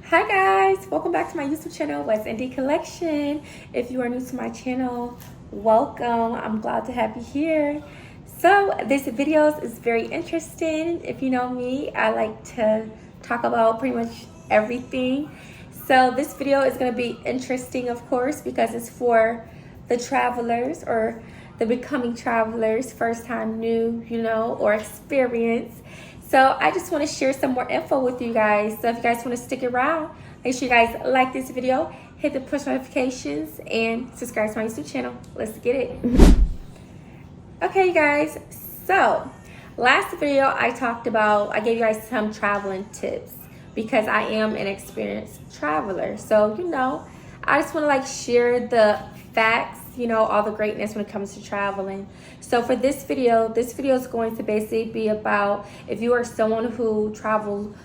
Hi guys, welcome back to my YouTube channel, West Indie Collection. If you are new to my channel, welcome. I'm glad to have you here. So this video is very interesting. If you know me, I like to talk about pretty much everything. So this video is going to be interesting, of course, because it's for the travelers or the becoming travelers, first time new, or experience. So I just want to share some more info with you guys. So if you guys want to stick around, make sure you guys like this video, hit the push notifications, and subscribe to my YouTube channel. Let's get it. Okay, you guys. So last video I gave you guys some traveling tips because I am an experienced traveler. So, I just want to share the facts, all the greatness when it comes to traveling. So for this video is going to basically be about if you are someone who travels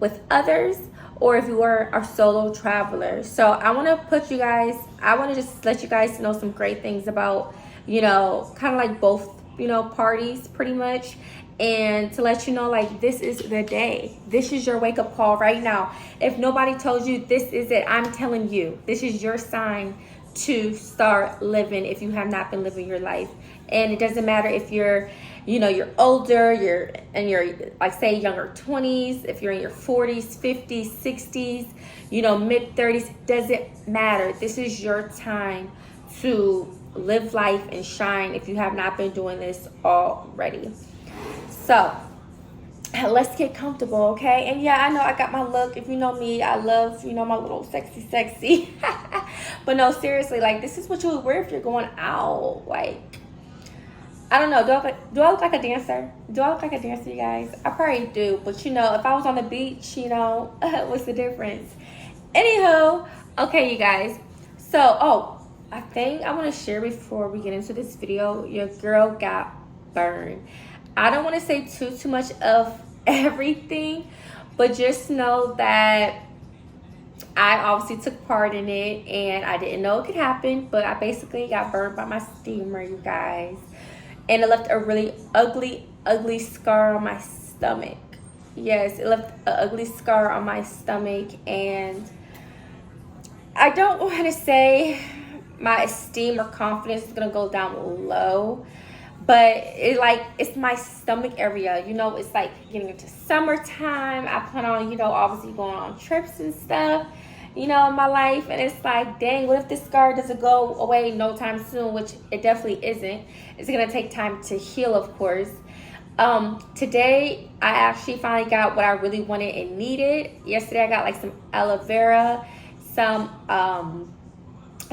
with others or if you are a solo traveler. So I want to just let you guys know some great things about, kind of like both, parties pretty much. And to let you know, this is the day. This is your wake-up call right now. If nobody told you this is it, I'm telling you, this is your sign to start living if you have not been living your life. And it doesn't matter if you're, you're older, you're say younger 20s, if you're in your 40s, 50s, 60s, mid 30s, doesn't matter. This is your time to live life and shine if you have not been doing this already. So let's get comfortable, okay? And yeah, I know I got my look. If you know me, I love, my little sexy. But no, seriously, this is what you would wear if you're going out. I don't know. Do I look like a dancer? Do I look like a dancer, you guys? I probably do. But, if I was on the beach, what's the difference? Anywho, okay, you guys. So, I think I want to share before we get into this video, your girl got burned. I don't want to say too much of everything, but just know that I obviously took part in it and I didn't know it could happen, but I basically got burned by my steamer, you guys. And it left a really ugly scar on my stomach. Yes, it left an ugly scar on my stomach, and I don't want to say my esteem or confidence is going to go down low. But it's my stomach area, it's getting into summertime. I plan on, obviously going on trips and stuff, in my life. And it's dang, what if this scar doesn't go away no time soon, which it definitely isn't. It's going to take time to heal, of course. Today, I actually finally got what I really wanted and needed. Yesterday, I got some aloe vera, some,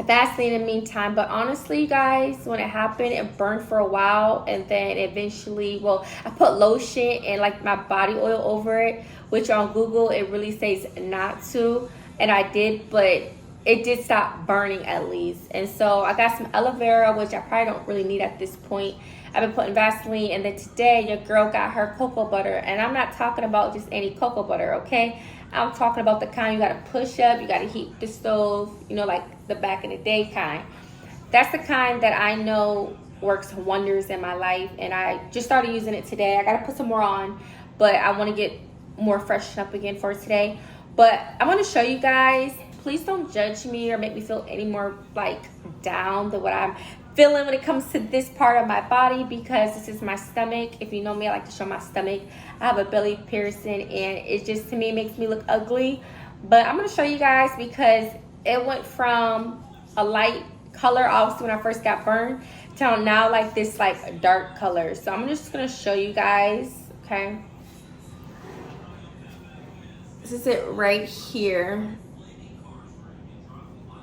Vaseline in the meantime. But honestly, you guys, when it happened, it burned for a while, and then eventually, I put lotion and my body oil over it, which on Google it really says not to, and I did, but it did stop burning at least. And so I got some aloe vera, which I probably don't really need at this point. I've been putting Vaseline, and then today your girl got her cocoa butter, and I'm not talking about just any cocoa butter, okay? I'm talking about the kind you gotta push up, you gotta heat the stove, the back in the day kind. That's the kind that I know works wonders in my life, and I just started using it today. I gotta put some more on, but I want to get more freshened up again for today. But I want to show you guys. Please don't judge me or make me feel any more down than what I'm feeling when it comes to this part of my body, because this is my stomach. If you know me, I like to show my stomach. I have a belly piercing, and it just, to me, makes me look ugly. But I'm going to show you guys because it went from a light color, obviously, when I first got burned, to now this dark color. So I'm just going to show you guys, okay? This is it right here.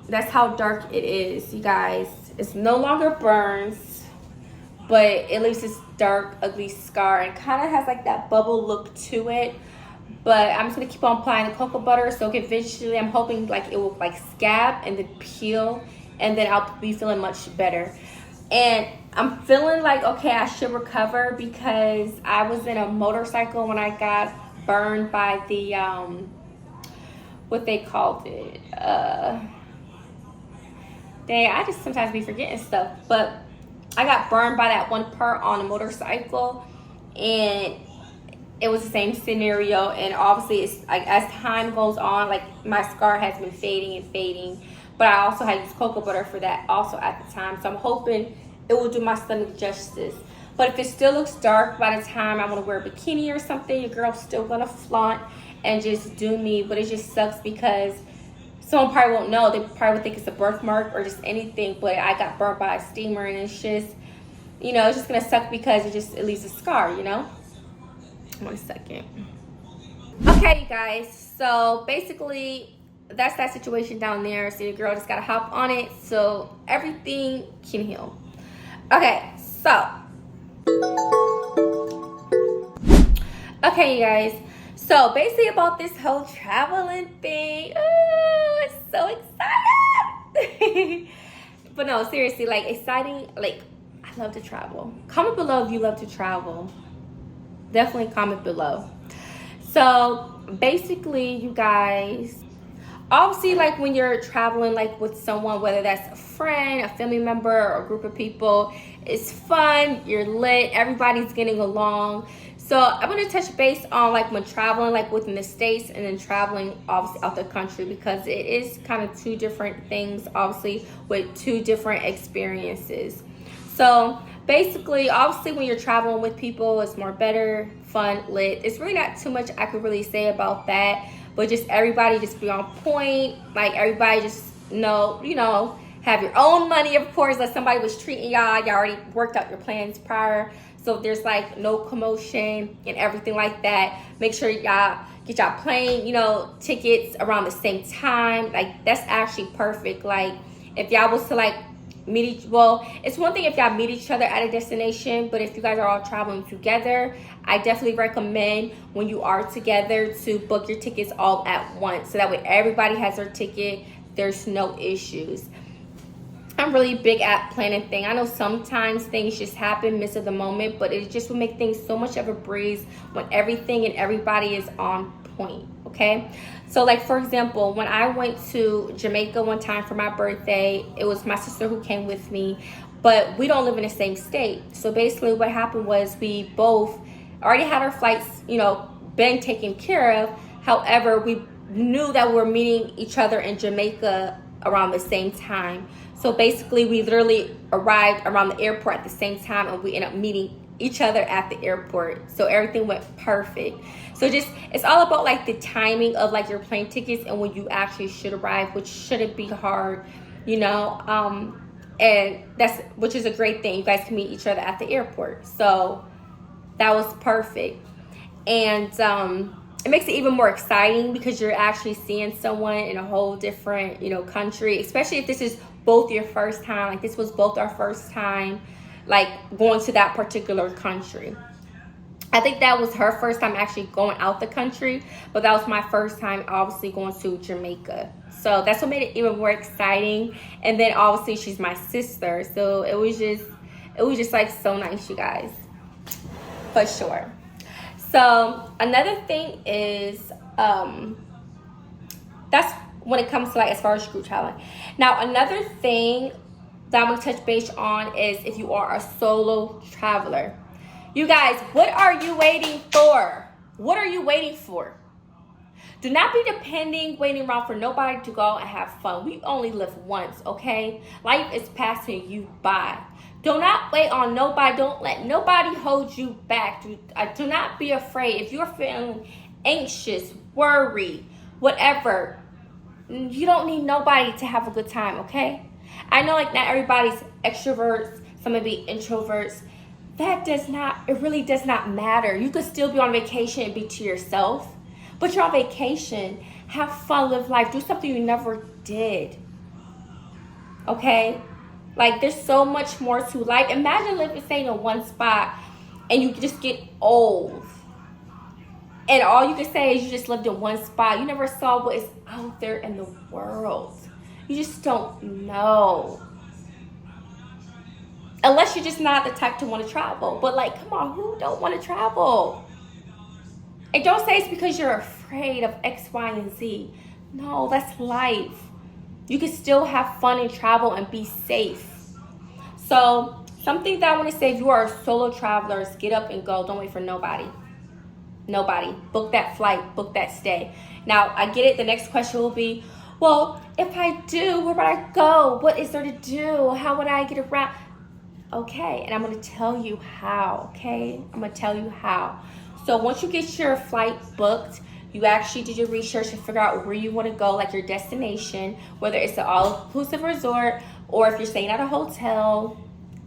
That's how dark it is, you guys. It's no longer burns, but it leaves this dark, ugly scar and kind of has that bubble look to it. But I'm just gonna keep on applying the cocoa butter, so eventually I'm hoping it will scab and then peel, and then I'll be feeling much better. And I'm feeling okay, I should recover, because I was in a motorcycle when I got burned by the what they called it. Dang, I just sometimes be forgetting stuff. But I got burned by that one part on a motorcycle, and it was the same scenario, and obviously it's like as time goes on, like my scar has been fading and fading, but I also had used cocoa butter for that also at the time, so I'm hoping it will do my stomach justice. But if it still looks dark by the time I want to wear a bikini or something, your girl's still gonna flaunt and just do me. But it just sucks because someone probably won't know. They probably would think it's a birthmark or just anything, but I got burnt by a steamer, and it's just, you know, it's just gonna suck because it leaves a scar, you know. 1 second. Okay, you guys, so basically that's that situation down there. So your girl just gotta hop on it so everything can heal. Okay, so okay, you guys, so basically about this whole traveling thing, oh, it's so excited. But no, seriously, like exciting, like I love to travel. Comment below if you love to travel. Definitely comment below. So basically, you guys, obviously, like when you're traveling like with someone, whether that's a friend, a family member, or a group of people, it's fun, you're lit, everybody's getting along. So I'm going to touch base on like when traveling like within the States and then traveling obviously out the country, because it is kind of two different things, obviously, with two different experiences. So basically, obviously, when you're traveling with people, it's more better, fun, lit. It's really not too much I could really say about that, but just everybody just be on point. Like everybody just know, you know, have your own money, of course. Like somebody was treating y'all already worked out your plans prior. So there's like no commotion and everything like that. Make sure y'all get y'all plane, you know, tickets around the same time. Like that's actually perfect. Like if y'all was to like well, it's one thing if y'all meet each other at a destination, but if you guys are all traveling together, I definitely recommend when you are together to book your tickets all at once, so that way everybody has their ticket, there's no issues. I'm really big at planning things. I know sometimes things just happen, miss of the moment, but it just will make things so much of a breeze when everything and everybody is on point, okay? So like, for example, when I went to Jamaica one time for my birthday, it was my sister who came with me, but we don't live in the same state. So basically what happened was we both already had our flights, you know, been taken care of. However, we knew that we were meeting each other in Jamaica around the same time. So basically we literally arrived around the airport at the same time, and we ended up meeting each other at the airport. So everything went perfect. So just, it's all about like the timing of like your plane tickets and when you actually should arrive, which shouldn't be hard, you know. And which is a great thing. You guys can meet each other at the airport. So that was perfect. And it makes it even more exciting because you're actually seeing someone in a whole different, you know, country, especially if this is both your first time. Like this was both our first time like going to that particular country. I think that was her first time actually going out the country, but that was my first time obviously going to Jamaica. So that's what made it even more exciting. And then obviously she's my sister, so it was just like so nice, you guys, for sure. So another thing is that's when it comes to like as far as group traveling. Now another thing that I'm gonna touch base on is if you are a solo traveler. You guys, what are you waiting for? What are you waiting for? Do not be waiting around for nobody to go and have fun. We only live once, okay? Life is passing you by. Do not wait on nobody. Don't let nobody hold you back. Do not be afraid. If you're feeling anxious, worried, whatever, you don't need nobody to have a good time, okay? I know like not everybody's extroverts, some may be introverts. It really does not matter. You could still be on vacation and be to yourself, but you're on vacation. Have fun, live life, do something you never did, okay? Like there's so much more to life. Imagine living, say, in one spot and you just get old. And all you can say is you just lived in one spot. You never saw what is out there in the world. You just don't know. Unless you're just not the type to want to travel. But like, come on, who don't want to travel? And don't say it's because you're afraid of X, Y, and Z. No, that's life. You can still have fun and travel and be safe. So something that I want to say, if you are a solo traveler, is get up and go. Don't wait for nobody. Nobody. Book that flight, book that stay. Now, I get it. The next question will be, well, if I do, where would I go? What is there to do? How would I get around? Okay, and I'm going to tell you how, okay? I'm going to tell you how. So once you get your flight booked, you actually do your research and figure out where you want to go, like your destination, whether it's an all-inclusive resort or if you're staying at a hotel,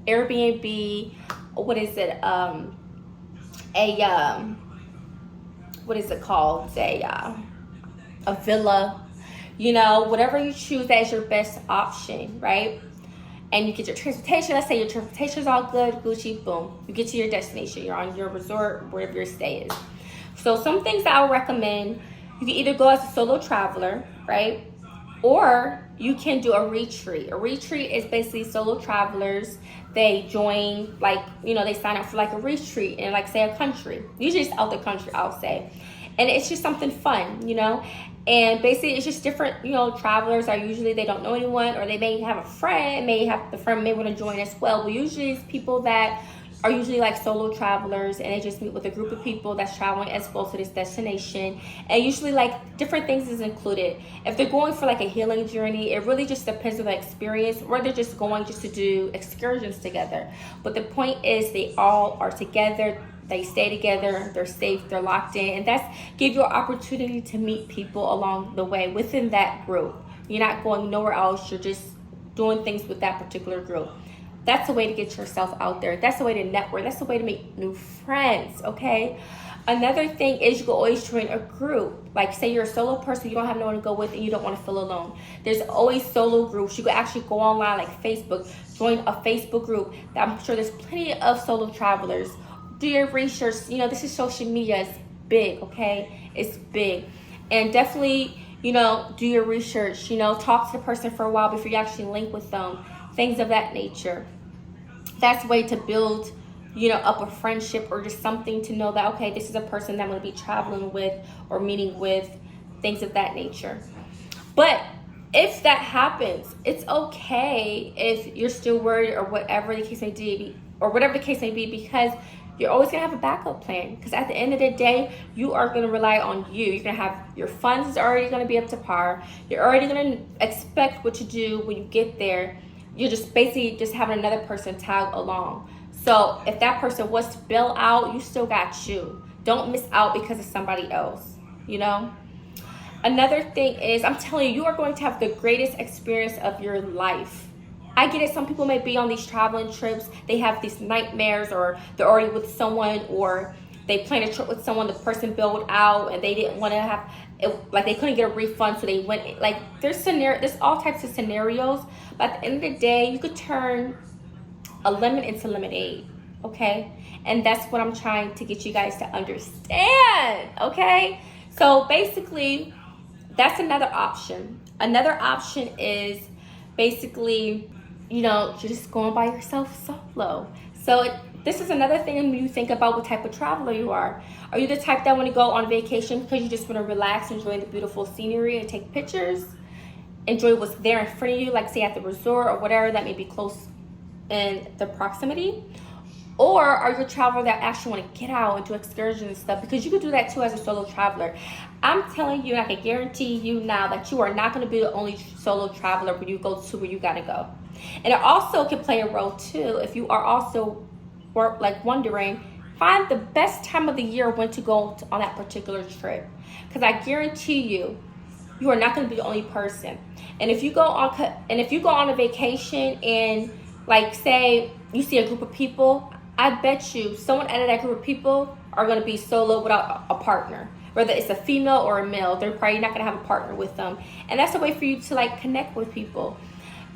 Airbnb, what is it? What is it called? A villa, you know, whatever you choose, that is your best option, right? And you get your transportation. Let's say your transportation is all good, Gucci, boom. You get to your destination. You're on your resort, wherever your stay is. So some things that I would recommend, you can either go as a solo traveler, right? Or you can do a retreat. A retreat is basically solo travelers. They join, like, you know, they sign up for like a retreat in, like, say, a country. Usually it's out the country, I'll say. And it's just something fun, you know? And basically it's just different, you know, travelers are usually, they don't know anyone, or they may have a friend, the friend may want to join as well. But usually it's people that are usually like solo travelers, and they just meet with a group of people that's traveling as well to this destination. And usually like different things is included. If they're going for like a healing journey, it really just depends on the experience, or they're just going just to do excursions together. But the point is they all are together, they stay together, they're safe, they're locked in, and that's give you an opportunity to meet people along the way within that group. You're not going nowhere else, you're just doing things with that particular group. That's a way to get yourself out there. That's a way to network. That's a way to make new friends, okay? Another thing is you can always join a group. Like, say you're a solo person, you don't have no one to go with, and you don't want to feel alone. There's always solo groups. You can actually go online like Facebook, join a Facebook group. I'm sure there's plenty of solo travelers. Do your research. You know, this is social media. It's big, okay? It's big. And definitely, you know, do your research. You know, talk to the person for a while before you actually link with them. Things of that nature. That's a way to build, you know, up a friendship, or just something to know that, okay, this is a person that I'm going to be traveling with or meeting with, things of that nature. But if that happens, it's okay if you're still worried, or whatever the case may be, because you're always going to have a backup plan. Because at the end of the day, you are going to rely on you. You're going to have your funds is already going to be up to par. You're already going to expect what to do when you get there. You're just basically just having another person tag along. So if that person was to bail out, you still got you. Don't miss out because of somebody else, you know? Another thing is, I'm telling you, you are going to have the greatest experience of your life. I get it. Some people may be on these traveling trips. They have these nightmares, or they're already with someone, or they planned a trip with someone, the person bailed out, and they didn't want to have it, like they couldn't get a refund, so they went, like, there's all types of scenarios. But at the end of the day, you could turn a lemon into lemonade, okay? And that's what I'm trying to get you guys to understand, okay? So basically, that's another option. Another option is basically, you know, you're just going by yourself solo. So this is another thing when you think about what type of traveler you are. Are you the type that want to go on vacation because you just want to relax, enjoy the beautiful scenery and take pictures? Enjoy what's there in front of you, like say at the resort or whatever that may be close in the proximity? Or are you a traveler that actually want to get out and do excursions and stuff? Because you could do that too as a solo traveler. I'm telling you, and I can guarantee you now, that you are not going to be the only solo traveler when you go to where you got to go. And it also can play a role too if you are also wondering, find the best time of the year when to go on that particular trip. Because I guarantee you, you are not going to be the only person. And if you go on a vacation and, like, say you see a group of people, I bet you someone out of that group of people are going to be solo without a partner. Whether it's a female or a male, they're probably not going to have a partner with them. And that's a way for you to, like, connect with people.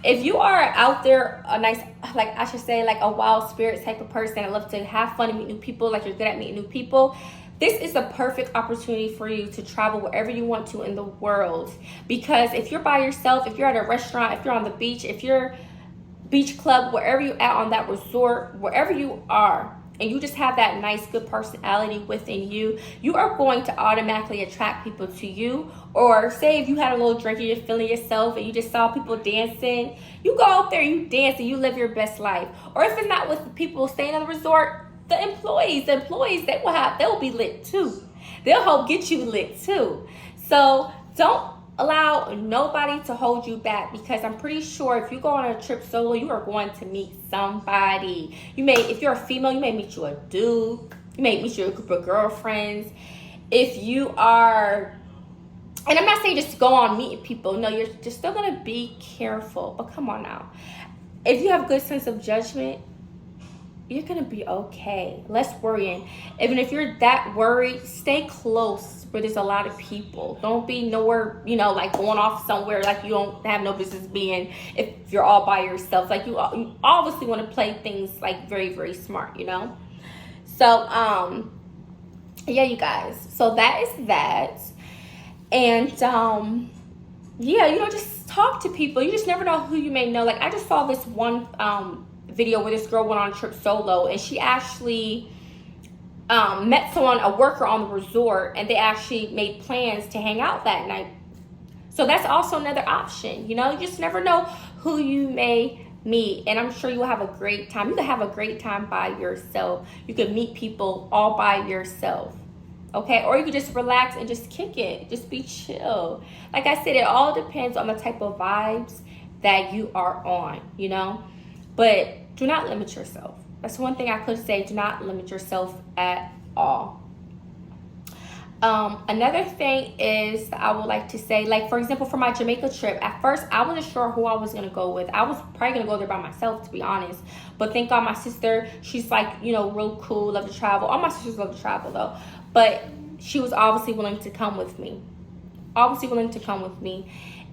If you are out there, a nice, like I should say, like a wild spirit type of person, I love to have fun and meet new people, like you're good at meeting new people, this is a perfect opportunity for you to travel wherever you want to in the world. Because if you're by yourself, if you're at a restaurant, if you're on the beach, if you're beach club, wherever you're at on that resort, wherever you are, and you just have that nice, good personality within you, you are going to automatically attract people to you. Or say if you had a little drink and you're feeling yourself and you just saw people dancing, you go out there, you dance, and you live your best life. Or if it's not with the people staying at the resort, the employees, they will be lit too. They'll help get you lit too. So don't allow nobody to hold you back, because I'm pretty sure if you go on a trip solo, you are going to meet somebody. You may, if you're a female, you may meet you a dude. You may meet you a group of girlfriends. If you are, and I'm not saying just go on meeting people. No, you're just still going to be careful. But come on now. If you have a good sense of judgment, you're going to be okay. Less worrying. Even if you're that worried, stay close where there's a lot of people. Don't be nowhere, you know, like going off somewhere like you don't have no business being if you're all by yourself. Like you obviously want to play things like very, very smart, you know? So, yeah, you guys. So that is that. And, yeah, you know, just talk to people. You just never know who you may know. Like, I just saw this one, video where this girl went on a trip solo, and she actually met someone, a worker on the resort, and they actually made plans to hang out that night. So that's also another option. You know, you just never know who you may meet, and I'm sure you'll have a great time. You can have a great time by yourself. You can meet people all by yourself, okay? Or you can just relax and just kick it, just be chill. Like I said, it all depends on the type of vibes that you are on, you know? But do not limit yourself. That's one thing I could say. Do not limit yourself at all. Another thing is that I would like to say, like, for example, for my Jamaica trip, at first I wasn't sure who I was going to go with. I was probably going to go there by myself, to be honest. But thank God my sister, she's like, you know, real cool, love to travel. All my sisters love to travel, though. But she was obviously willing to come with me.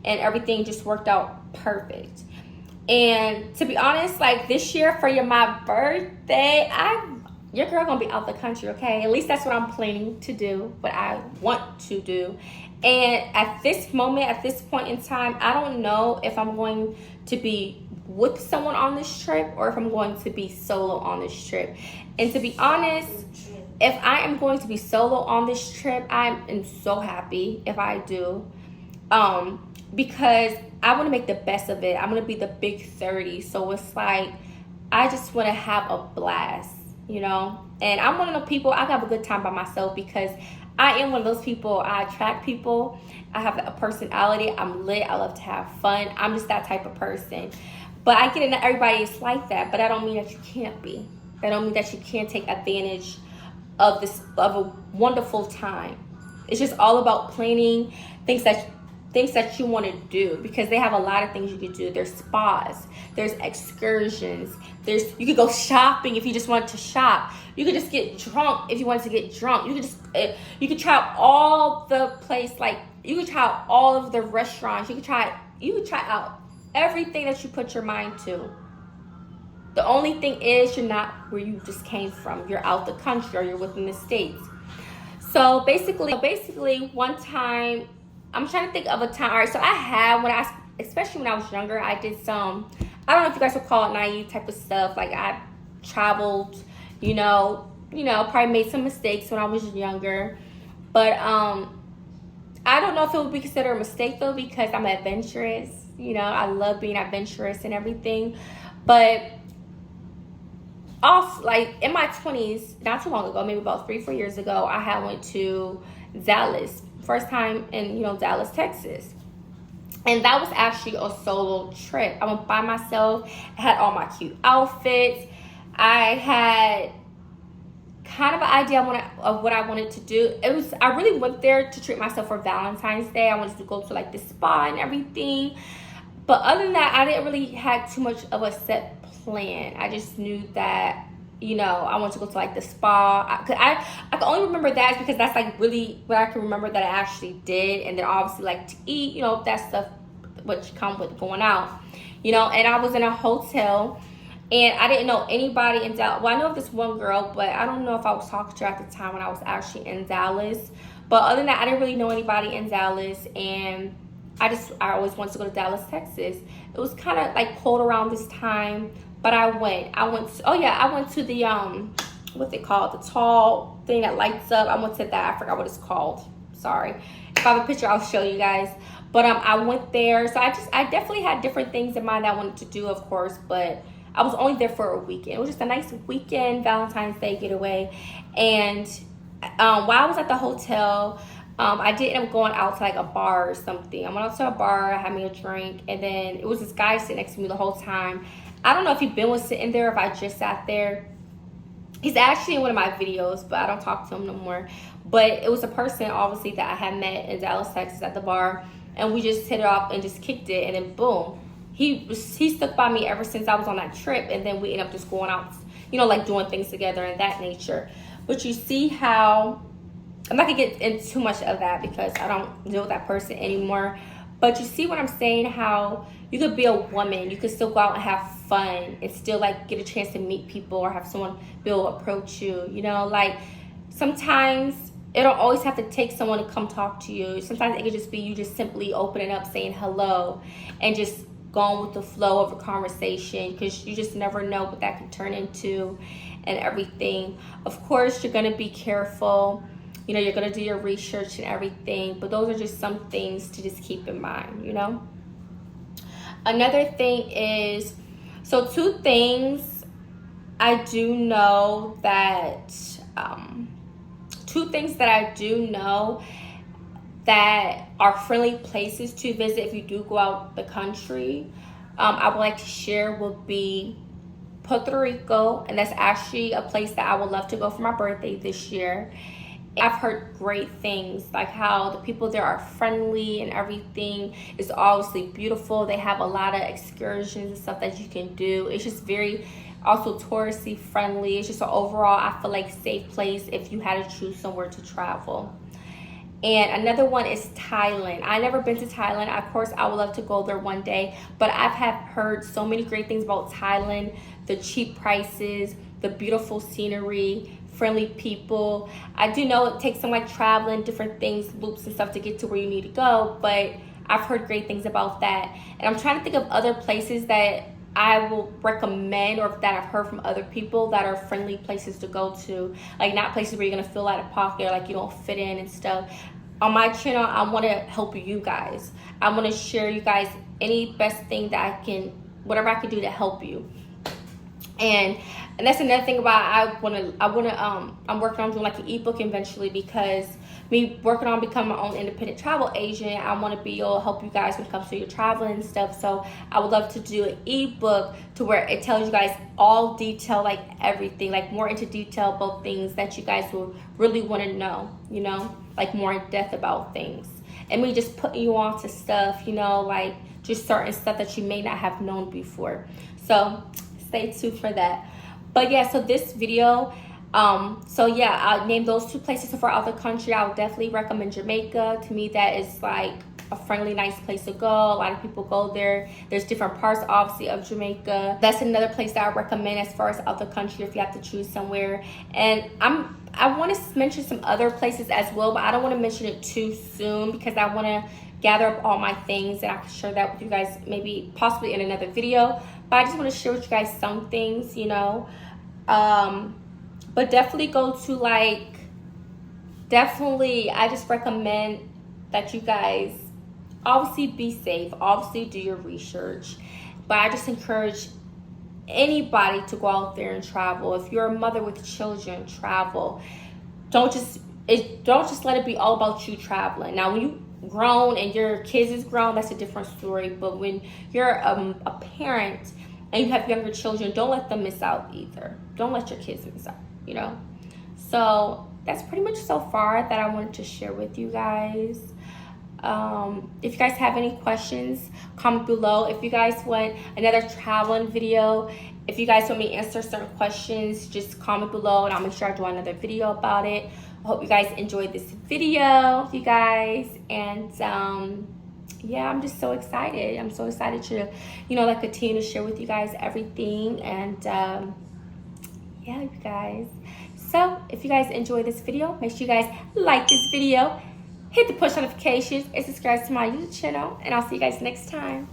And everything just worked out perfect. And to be honest, like this year for my birthday, your girl gonna be out the country, okay? At least that's what I'm planning to do, what I want to do. And at this moment, at this point in time, I don't know if I'm going to be with someone on this trip or if I'm going to be solo on this trip. And to be honest, if I am going to be solo on this trip, I am so happy if I do. Because I want to make the best of it. I'm going to be the big 30. So it's like, I just want to have a blast, you know? And I'm one of those people, I have a good time by myself because I am one of those people, I attract people. I have a personality. I'm lit. I love to have fun. I'm just that type of person. But I get it, not everybody is like that. But I don't mean that you can't be. That don't mean that you can't take advantage of a wonderful time. It's just all about planning things that you want to do, because they have a lot of things you could do. There's spas, there's excursions, you could go shopping if you just want to shop. You could just get drunk if you want to get drunk. You could try out all the you could try out all of the restaurants. You could try out everything that you put your mind to. The only thing is you're not where you just came from. You're out the country or you're within the States. So basically one time, I'm trying to think of a time. All right, so I had, especially when I was younger, I did some, I don't know if you guys would call it naive type of stuff. Like I traveled, you know, probably made some mistakes when I was younger. But I don't know if it would be considered a mistake though, because I'm adventurous. You know, I love being adventurous and everything. But in my 20s, not too long ago, maybe about 3-4 years ago, I had went to Dallas. First time in, Dallas, Texas. And that was actually a solo trip. I went by myself. I had all my cute outfits. I had kind of an idea of what I wanted to do. I really went there to treat myself for Valentine's Day. I wanted to go to like the spa and everything. But other than that, I didn't really have too much of a set plan. I just knew that, I want to go to like the spa. I can only remember that because that's like really what I can remember that I actually did. And then obviously like to eat, that stuff which come with going out, and I was in a hotel and I didn't know anybody in Dallas. Well, I know this one girl, but I don't know if I was talking to her at the time when I was actually in Dallas. But other than that, I didn't really know anybody in Dallas, and I always wanted to go to Dallas, Texas. It was kind of like cold around this time. But I went to the, what's it called? The tall thing that lights up. I went to that. I forgot what it's called. Sorry. If I have a picture, I'll show you guys. But I went there. So I definitely had different things in mind that I wanted to do, of course. But I was only there for a weekend. It was just a nice weekend, Valentine's Day getaway. And while I was at the hotel, I did end up going out to like a bar or something. I went out to a bar, I had me a drink, and then it was this guy sitting next to me the whole time. I don't know if Ben was sitting there, if I just sat there. He's actually in one of my videos, but I don't talk to him no more. But it was a person, obviously, that I had met in Dallas, Texas at the bar, and we just hit it off and just kicked it, and then boom. He stuck by me ever since I was on that trip, and then we ended up just going out, you know, like doing things together and that nature. But you see how, I'm not gonna get into too much of that because I don't deal with that person anymore. But you see what I'm saying, how you could be a woman, you could still go out and have fun and still like get a chance to meet people or have someone be able to approach you, you know, like sometimes it don't always have to take someone to come talk to you. Sometimes it could just be you just simply opening up, saying hello, and just going with the flow of a conversation, because you just never know what that could turn into and everything. Of course, you're gonna be careful. You know, you're gonna do your research and everything, but those are just some things to just keep in mind, you know? Another thing is, so 2 things I do know that, 2 things that I do know that are friendly places to visit if you do go out the country, I would like to share will be Puerto Rico, and that's actually a place that I would love to go for my birthday this year. I've heard great things, like how the people there are friendly and everything is obviously beautiful. They have a lot of excursions and stuff that you can do. It's just very also touristy friendly. It's just an overall, I feel like, safe place if you had to choose somewhere to travel. And another one is Thailand. I've never been to Thailand. Of course, I would love to go there one day, but I've heard so many great things about Thailand, the cheap prices, the beautiful scenery, friendly people. I do know it takes some like traveling, different things, loops and stuff to get to where you need to go, but I've heard great things about that. And I'm trying to think of other places that I will recommend, or that I've heard from other people that are friendly places to go to, like not places where you're gonna feel out of pocket or like you don't fit in and stuff. On my channel, I want to help you guys. I want to share you guys any best thing that I can, whatever I can do to help you. And that's another thing about I'm working on doing like an ebook eventually, because me working on becoming my own independent travel agent, I want to be able to help you guys when it comes to your traveling and stuff. So I would love to do an ebook to where it tells you guys all detail, like everything, like more into detail about things that you guys will really want to know, you know, like more in depth about things. And me just putting you on to stuff, you know, like just certain stuff that you may not have known before. So stay tuned for that. But yeah, so this video, so yeah, I'll name those 2 places for other country. I would definitely recommend Jamaica. To me, that is like a friendly, nice place to go. A lot of people go there. There's different parts, obviously, of Jamaica. That's another place that I recommend as far as other country if you have to choose somewhere. And I want to mention some other places as well, but I don't want to mention it too soon because I want to gather up all my things and I can share that with you guys maybe possibly in another video. But I just want to share with you guys some things, you know. But definitely go to like, I just recommend that you guys obviously be safe, obviously do your research, but I just encourage anybody to go out there and travel. If you're a mother with children, travel. Don't just let it be all about you traveling. Now when you grown and your kids is grown, that's a different story, but when you're a parent and you have younger children, don't let them miss out either. Don't let your kids miss out, you know. So that's pretty much so far that I wanted to share with you guys. If you guys have any questions, comment below. If you guys want another traveling video, if you guys want me to answer certain questions, just comment below and I'll make sure I do another video about it. I hope you guys enjoyed this video, you guys, and yeah, I'm just so excited. I'm so excited to, you know, like continue to share with you guys everything. And yeah, you guys. So if you guys enjoyed this video, make sure you guys like this video, hit the push notifications, and subscribe to my YouTube channel. And I'll see you guys next time.